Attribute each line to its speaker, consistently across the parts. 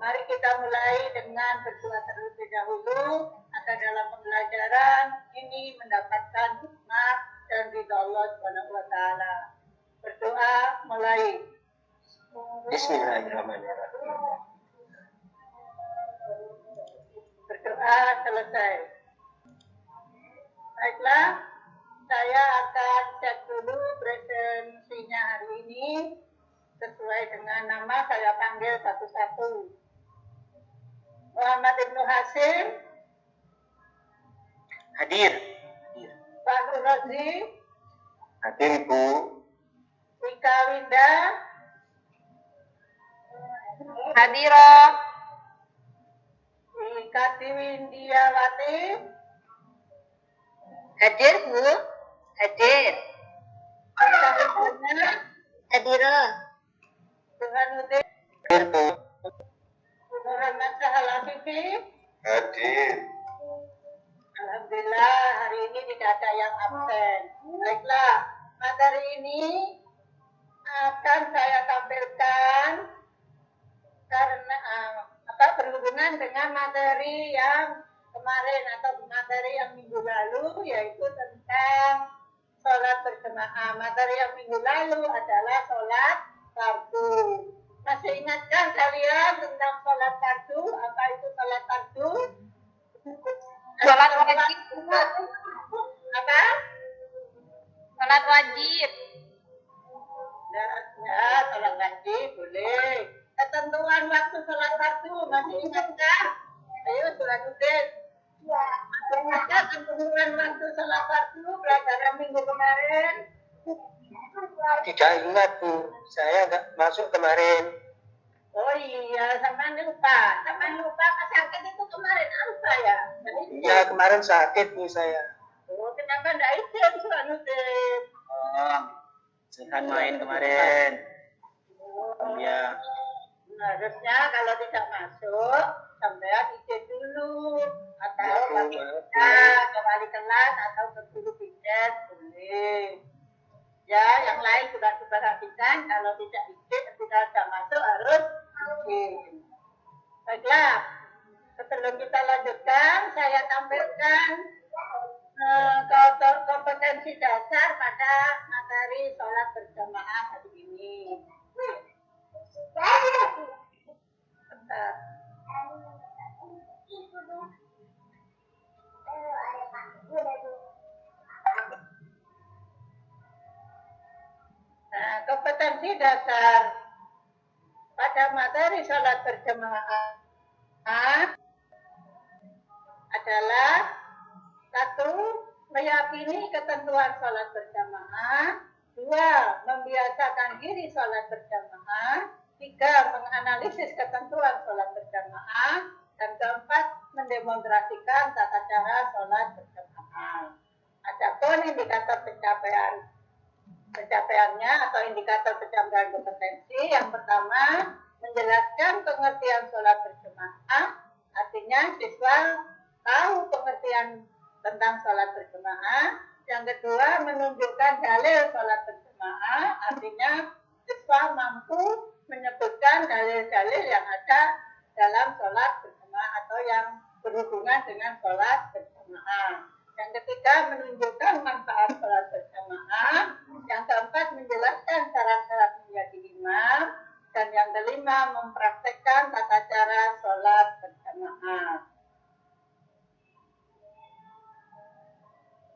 Speaker 1: Mari kita mulai dengan berdoa terlebih dahulu agar dalam pembelajaran ini mendapatkan hikmah dan ridha Allah Subhanahu wa taala. Berdoa mulai.
Speaker 2: Bismillahirrahmanirrahim.
Speaker 1: Berdoa selesai. Baiklah, saya akan cek dulu presensinya hari ini sesuai dengan nama saya panggil satu-satu. Muhammad Ibnu Hasim.
Speaker 2: Hadir.
Speaker 1: Pak Nur Rozi.
Speaker 2: Hadir, Ibu.
Speaker 1: Wika Winda.
Speaker 3: Hadirah.
Speaker 1: Kati Windiawati.
Speaker 3: Hadir, Bu. Hadir. Hadirah.
Speaker 1: Burhanuddin.
Speaker 2: Hadir, Bu.
Speaker 1: Muhammad Sahal Afifi.
Speaker 2: Hadir.
Speaker 1: Alhamdulillah hari ini tidak ada yang absen. Baiklah, materi ini akan saya tampilkan karena berhubungan dengan materi yang kemarin atau materi yang minggu lalu, yaitu tentang sholat berjamaah. Materi yang minggu lalu adalah sholat fardu. Masih ingatkah kalian tentang sholat fardu? Apa itu sholat fardu?
Speaker 3: Sholat wajib.
Speaker 1: Apa?
Speaker 3: Sholat wajib.
Speaker 1: Ya, sholat wajib boleh. Ketentuan waktu sholat fardu masih ingatkah? Ayo Burhanuddin. Ya. Masih ketentuan waktu sholat fardu pelajaran minggu kemarin?
Speaker 2: Tidak ingat, Bu. Saya nggak masuk kemarin.
Speaker 1: Oh iya, sama lupa. Pas sakit itu kemarin apa ya?
Speaker 2: Iya, kemarin sakit, Bu, saya.
Speaker 1: Oh, kenapa enggak izin Burhanuddin?
Speaker 2: Oh, sedang main kemarin.
Speaker 1: Oh,
Speaker 2: Iya.
Speaker 1: harusnya kalau tidak masuk, sampai izin dulu. Atau ke wali kelas atau ke guru bidan, boleh. Ya, yang lain juga diperhatikan. Kalau tidak izin, tidak masuk harus izin. Baiklah, sebelum kita lanjutkan, saya tampilkan kompetensi dasar pada materi sholat berjamaah hari ini. Bentar. Nah, kompetensi dasar pada materi sholat berjamaah adalah satu, meyakini ketentuan sholat berjamaah, dua, membiasakan diri sholat berjamaah, tiga, menganalisis ketentuan sholat berjamaah, dan keempat, mendemonstrasikan tata cara sholat berjamaah. Adapun indikator pencapaiannya atau indikator pencapaian kompetensi, yang pertama, menjelaskan pengertian sholat berjamaah, artinya siswa tahu pengertian tentang sholat berjamaah. Yang kedua, menunjukkan dalil sholat berjamaah, artinya siswa mampu menyebutkan dalil-dalil yang ada dalam sholat berjamaah atau yang berhubungan dengan sholat berjamaah. Yang ketiga, menunjukkan manfaat sholat berjamaah. Yang keempat, menjelaskan syarat-syarat menjadi imam. Dan yang kelima, mempraktekkan tata cara sholat berjamaah.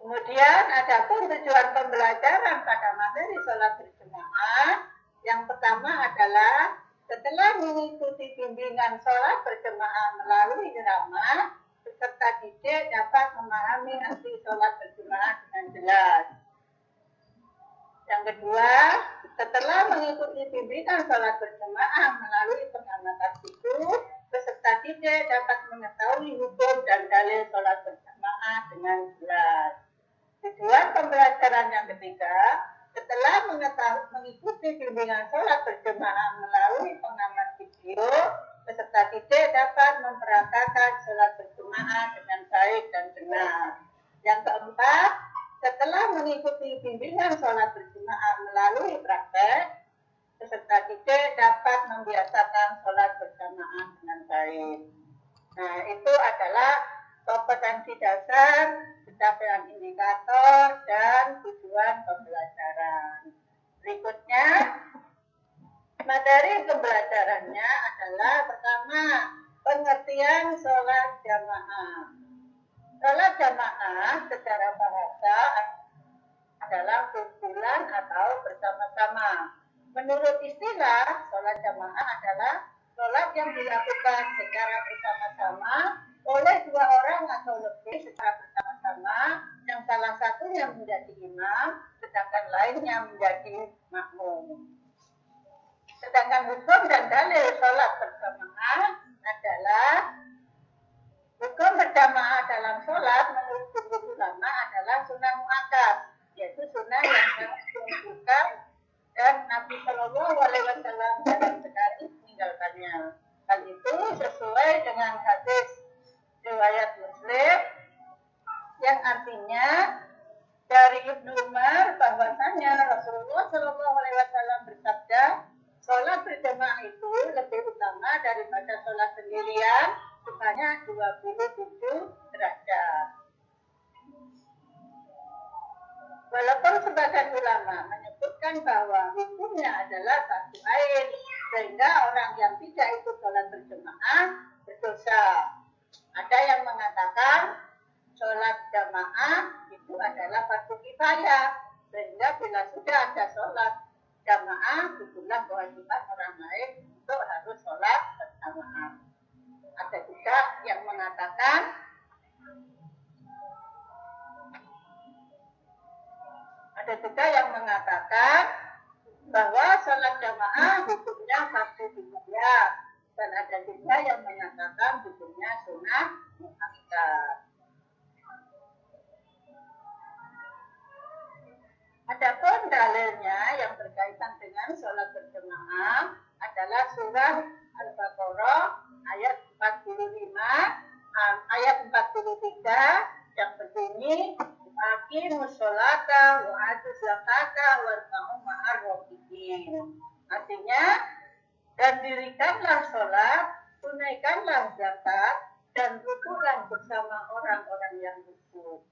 Speaker 1: Kemudian, adapun tujuan pembelajaran pada materi sholat berjamaah, yang pertama adalah setelah mengikuti bimbingan sholat berjamaah melalui drama, peserta didik dapat memahami arti sholat berjamaah dengan jelas. Yang kedua, setelah mengikuti bimbingan sholat berjamaah melalui pengamatan itu, peserta didik dapat mengetahui hukum dan dalil sholat berjamaah dengan jelas. Tujuan pembelajaran yang ketiga, setelah mengikuti bimbingan sholat berjamaah melalui pengamat video, peserta didik dapat memperagakan sholat berjamaah dengan baik dan benar. Yang keempat, setelah mengikuti bimbingan sholat berjamaah melalui praktek, peserta didik dapat membiasakan sholat berjamaah dengan baik. Nah, itu adalah kompetensi dasar, pencapaian indikator, dan tujuan pembelajaran. Berikutnya, materi pembelajarannya adalah pertama, pengertian sholat jamaah. Sholat jamaah secara bahasa adalah kumpulan atau bersama-sama. Menurut istilah, sholat jamaah adalah sholat yang dilakukan secara bersama-sama oleh dua orang atau lebih secara bersama-sama, yang salah satunya menjadi imam, sedangkan lainnya menjadi makmum. Sedangkan hukum dan dalil sholat berjamaah adalah hukum berjamaah dalam sholat menurut jumhur ulama adalah sunnah muakkad, yaitu sunnah yang sangat dianjurkan dan Nabi Shallallahu Alaihi Wasallam jarang sekali meninggalkannya. Hal itu sesuai dengan hadis riwayat Muslim yang artinya dari Ibnu Umar bahwasanya Rasulullah Shallallahu Alaihi Wasallam bersabda, sholat berjamaah itu lebih utama daripada sholat sendirian sebanyak 27 derajat. Walaupun sebagian ulama menyebutkan bahwa hukumnya adalah fardu ain, sehingga orang yang tidak ikut sholat berjamaah berdosa. Ada yang mengatakan sholat jamaah itu adalah fardu kifayah, sehingga bila sudah ada sholat jamaah, hukumlah kewajiban orang lain untuk harus sholat berjamaah. Ada juga yang mengatakan bahwa sholat jamaah hukumnya fardu kifayah, dan ada juga yang mengatakan hukumnya sunnah muakkad. Adapun dalilnya yang berkaitan dengan sholat berjamaah adalah surah Al-Baqarah ayat 45, ayat 43 yang berbunyi aqimus sholata wa atuz zakata warka'u ma'ar rakiin. Artinya, dan dirikanlah sholat, tunaikanlah zakat, dan rukuklah bersama orang-orang yang rukuk.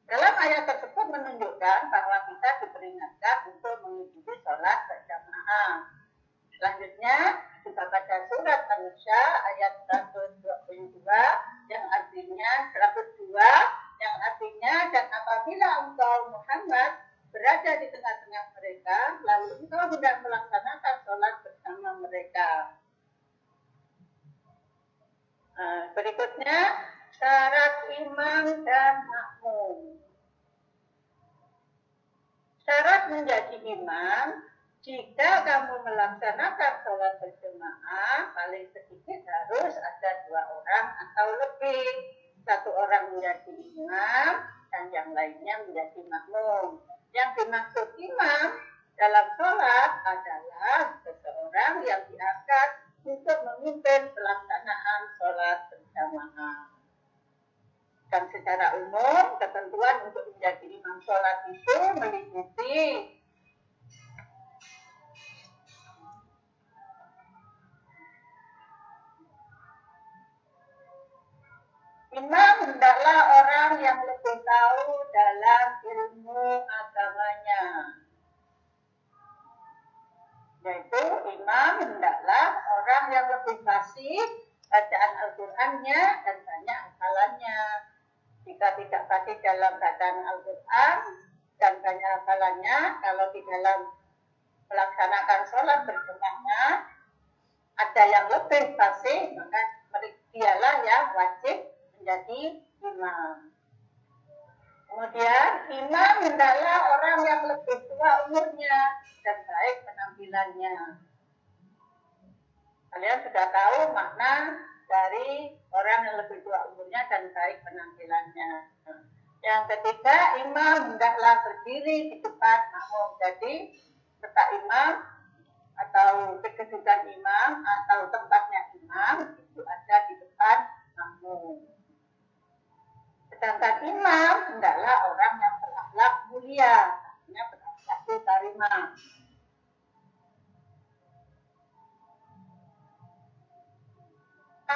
Speaker 1: Dalam ayat tersebut menunjukkan bahwa kita diperingatkan untuk mengikuti sholat berjamaah. Selanjutnya, kita baca surat An-Nisa ayat 122 yang artinya 102 yang artinya, dan apabila engkau Muhammad berada di tengah-tengah mereka, lalu engkau hendak melaksanakan sholat bersama mereka. Berikutnya, syarat imam dan makmum. Syarat menjadi imam, jika kamu melaksanakan sholat berjamaah, paling sedikit harus ada 2 orang atau lebih. 1 orang menjadi imam dan yang lainnya menjadi makmum. Yang dimaksud imam dalam sholat adalah seseorang yang diangkat untuk memimpin pelaksanaan sholat berjamaah. Dan secara umum, ketentuan untuk menjadi imam sholat itu meliputi imam hendaklah orang yang lebih tahu dalam ilmu agamanya. Yaitu imam hendaklah orang yang lebih fasih bacaan Al-Qur'annya dan banyak hafalannya. Jika tidak fasih dalam bacaan Al-Quran dan banyak hafalannya, kalau di dalam melaksanakan sholat berjamaah ada yang lebih fasih, maka dialah yang wajib menjadi imam. Kemudian imam hendaklah orang yang lebih tua umurnya dan baik penampilannya. Kalian sudah tahu makna dari orang yang lebih tua umurnya dan baik penampilannya. Yang ketiga, imam hendaklah berdiri di depan makmum. Jadi letak imam atau kedudukan imam atau tempatnya imam itu ada di depan makmum. Sedangkan imam hendaklah orang yang berakhlak mulia, artinya berakhlak karimah.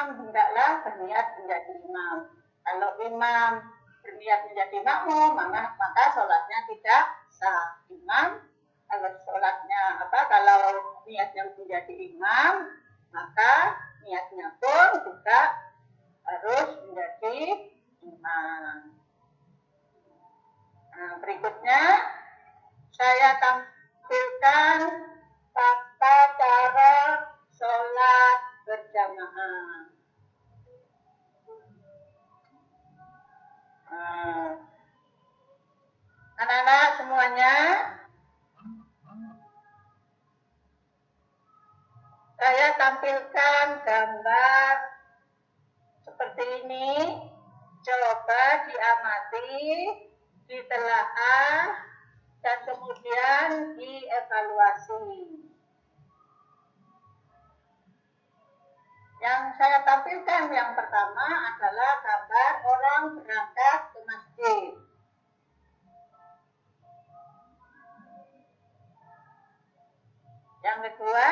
Speaker 1: hendaklah berniat menjadi imam. Kalau imam berniat menjadi makmum, maka sholatnya tidak sah. Imam kalau sholatnya kalau niatnya menjadi imam, maka niatnya pun juga harus menjadi imam. Nah, berikutnya saya tampilkan tata cara sholat berjamaah. Anak-anak semuanya, saya tampilkan gambar seperti ini. Coba diamati, ditelaah, dan kemudian dievaluasi. Yang saya tampilkan yang pertama adalah gambar orang berangkat ke masjid. Yang kedua,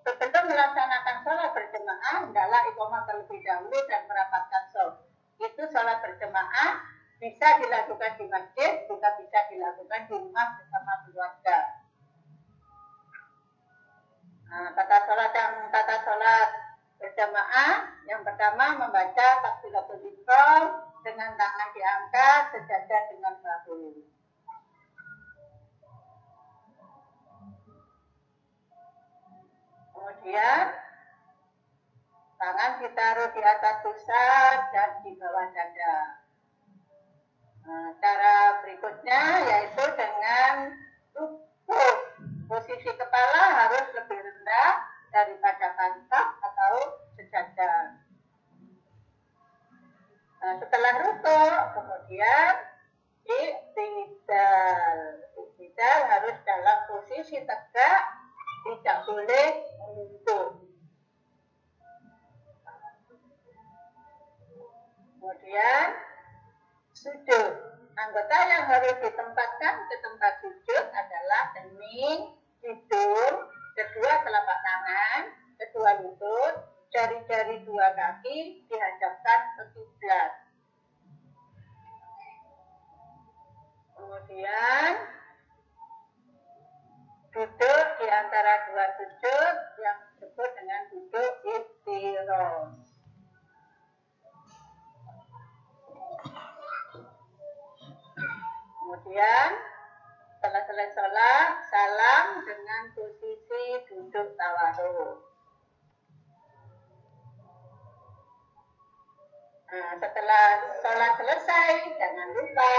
Speaker 1: sebelum melaksanakan sholat berjamaah, hendaklah iqamah terlebih dahulu dan merapatkan shaf. Itu sholat berjamaah bisa dilakukan di masjid, juga bisa dilakukan di rumah bersama keluarga. Nah, tata sholat berjamaah yang pertama membaca takbiratul ihram dengan tangan diangkat sejajar dengan bahu. Kemudian tangan ditaruh di atas pusat dan di bawah dada. Nah, cara berikutnya yaitu dengan rukuk. Posisi kepala harus lebih rendah daripada pantat atau sejajar. Nah, setelah rukuk, kemudian i'tidal. I'tidal harus dalam posisi tegak, tidak boleh menunduk. Kemudian sujud. Anggota yang harus ditempatkan ke tempat sujud adalah kening, hidung, kedua telapak tangan, kedua lutut, jari-jari dua kaki dihadapkan ke kiblat. Kemudian duduk di antara dua sujud yang disebut dengan duduk iftirosh. Kemudian setelah selesai sholat, salam dengan posisi duduk tawarruk. Nah, setelah sholat selesai, jangan lupa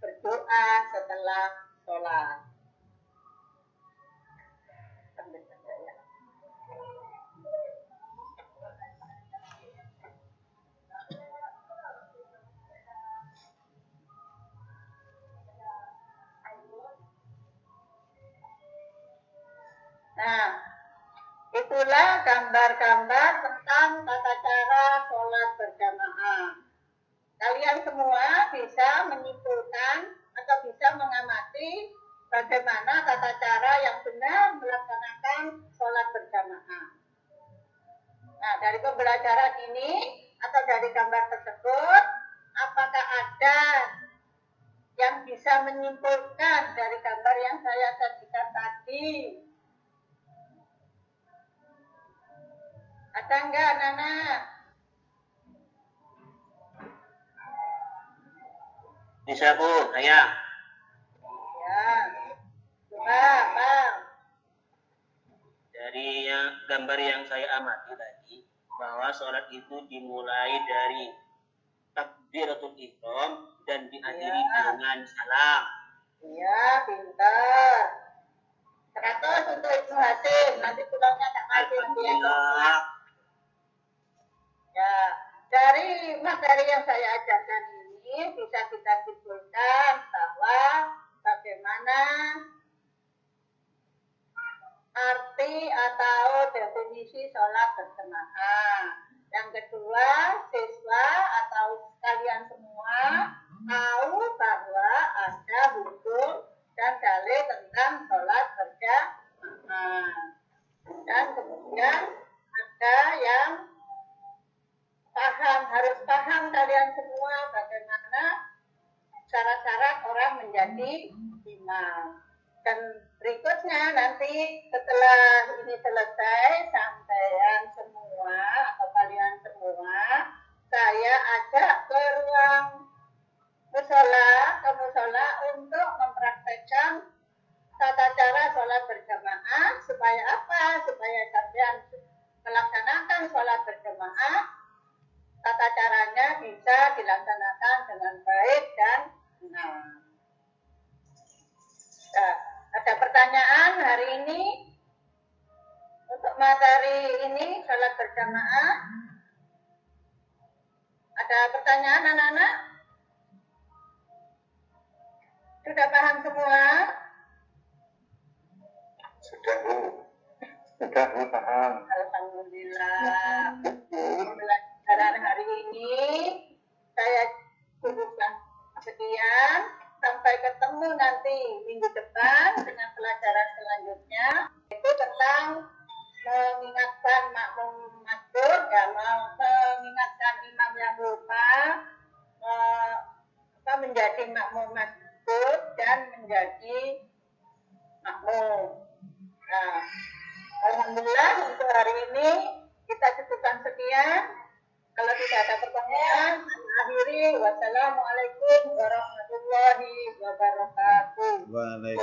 Speaker 1: berdoa setelah sholat. Nah, itulah gambar-gambar tentang tata cara sholat berjamaah. Kalian semua bisa menyimpulkan atau bisa mengamati bagaimana tata cara yang benar melaksanakan sholat berjamaah. Nah, dari pembelajaran ini atau dari gambar tersebut, apakah ada yang bisa menyimpulkan dari gambar yang saya sajikan tadi? Ada enggak, anak-anak?
Speaker 2: Bisa Bu, saya.
Speaker 1: Ya, coba Bang.
Speaker 2: Dari gambar yang saya amati tadi, bahwa sholat itu dimulai dari takbiratul ihram dan diakhiri dengan salam.
Speaker 1: Iya, pintar. 100 untuk Ibu Hasim. Nanti pulangnya tak kasih nanti ya. Ya, dari materi yang saya ajarkan ini bisa kita simpulkan bahwa bagaimana arti atau definisi sholat berjamaah. Yang kedua, siswa atau kalian semua tahu bahwa ada hukum dan dalil tentang sholat berjamaah. Dan kemudian ada yang menjadi imam. Dan berikutnya nanti setelah ini selesai, sampean semua atau kalian semua, saya ajak ke ruang musola untuk mempraktekkan tata cara sholat berjamaah. Supaya apa? Supaya sampean melaksanakan sholat berjamaah, tata caranya bisa dilaksanakan dengan baik dan benar. Nah, ada pertanyaan hari ini untuk materi ini sholat berjamaah? Ada pertanyaan anak-anak? Sudah paham semua?
Speaker 4: Sudah Bu. Sudah Bu, paham.
Speaker 1: Alhamdulillah. Pembelajaran hari ini saya cukupkan sekian. Sampai ketemu nanti minggu depan dengan pelajaran selanjutnya. Itu tentang mengingatkan makmum masbuk, ya, mengingatkan imam yang lupa, menjadi makmum masbuk dan menjadi makmum. Nah, alhamdulillah untuk hari ini kita cukupkan sekian. Kalau tidak ada pertanyaan, saya akhiri. Wassalamualaikum warahmatullahi wabarakatuh.
Speaker 5: Waalaikumsalam.